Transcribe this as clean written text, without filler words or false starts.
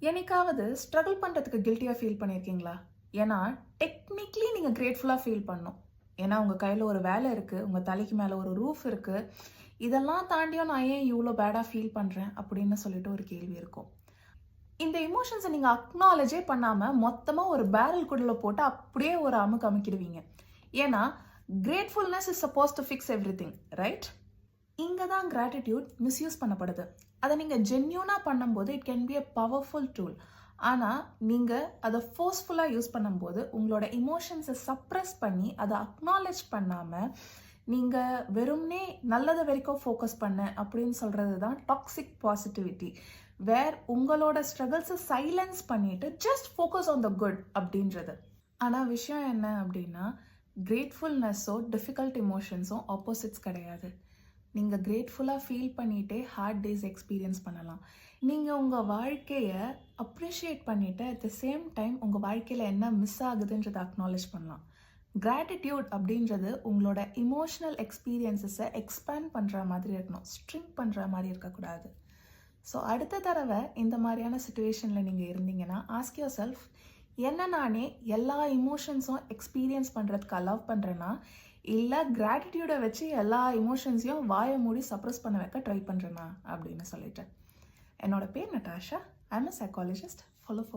என்னைக்காவது ஸ்ட்ரகிள் பண்ணுறதுக்கு கில்ட்டியாக ஃபீல் பண்ணியிருக்கீங்களா? ஏன்னா, டெக்னிக்கலி நீங்க கிரேட்ஃபுல்லா ஃபீல் பண்ணணும். ஏன்னா, உங்க கையில ஒரு வேலை இருக்கு. உங்க தலைக்கு மேல ஒரு ரூஃப் இருக்கு. இதெல்லாம் தாண்டியும் நான் ஏன் இவ்ளோ பேடா ஃபீல் பண்றேன்? அப்படின்னு சொல்லிட்டு ஒரு கேள்வி இருக்கும். இந்த எமோஷன்ஸ நீங்க அக்னாலஜே பண்ணாம, மொத்தமா ஒரு பேரல்குள்ள போட்டு அப்படியே ஒரு அமுக்கு அமுக்கிடுவீங்க. ஏன்னா, gratefulness is suppose to fix everything, right? இங்க தான் கிராட்டிட்யூட் மிஸ்யூஸ் பண்ணப்படுது. அத நீங்க ஜென்யூனா பண்ணும்போது it can be a powerful tool. ஆனா, நீங்க அத ஃபோர்ஸ்ஃபுல்லா யூஸ் பண்ணும்போது, உங்களோட எமோஷன்ஸ சப்ரஸ் பண்ணி, அத அக்னாலஜ் பண்ணாம, நீங்க வெறுமனே நல்லது வரைக்கும் ஃபோக்கஸ் பண்ணேன் அப்படின்னு சொல்றது தான் டாக்ஸிக் பாசிட்டிவிட்டி. வேர் உங்களோட ஸ்ட்ரகிள்ஸ சைலன்ஸ் பண்ணிட்டு, just focus on the good அப்படின்றது. ஆனா விஷயம் என்ன அப்படின்னா, கிரேட்ஃபுல்னஸோ, டிஃபிகல்ட் எமோஷன்ஸோ ஆப்போசிட்ஸ் கிடையாது. நீங்க கிரேட்ஃபுல்லா ஃபீல் பண்ணிட்டே ஹார்ட் டேஸ் எக்ஸ்பீரியன்ஸ் பண்ணலாம். நீங்க உங்க வாழ்க்கைய அப்ரிஷியேட் பண்ணிட்டு, அட் த சேம் டைம் உங்க வாழ்க்கையில என்ன மிஸ் ஆகுதுன்றத அக்னாலஜ் பண்ணலாம். கிராட்டிட்யூட் அப்படின்றது உங்களோட எமோஷனல் எக்ஸ்பீரியன்ஸஸை எக்ஸ்பேண்ட் பண்ணுற மாதிரி இருக்கணும். ஸ்ட்ரிங்க் பண்ணுற மாதிரி இருக்கக்கூடாது. ஸோ அடுத்த தடவை இந்த மாதிரியான சுச்சுவேஷனில் நீங்கள் இருந்தீங்கன்னா, ஆஸ்க் யுவர் செல்ஃப், என்ன நானே எல்லா எமோஷன்ஸும் எக்ஸ்பீரியன்ஸ் பண்ணுறதுக்கு அலவ் பண்ணுறேன்னா, இல்லை கிராட்டிடியூடை வச்சு எல்லா எமோஷன்ஸையும் வாயை மூடி சப்ரஸ் பண்ண வைக்க ட்ரை பண்ணுறேனா அப்படின்னு சொல்லிட்டு. என்னோட பேர் Natasha. I am a psychologist. Follow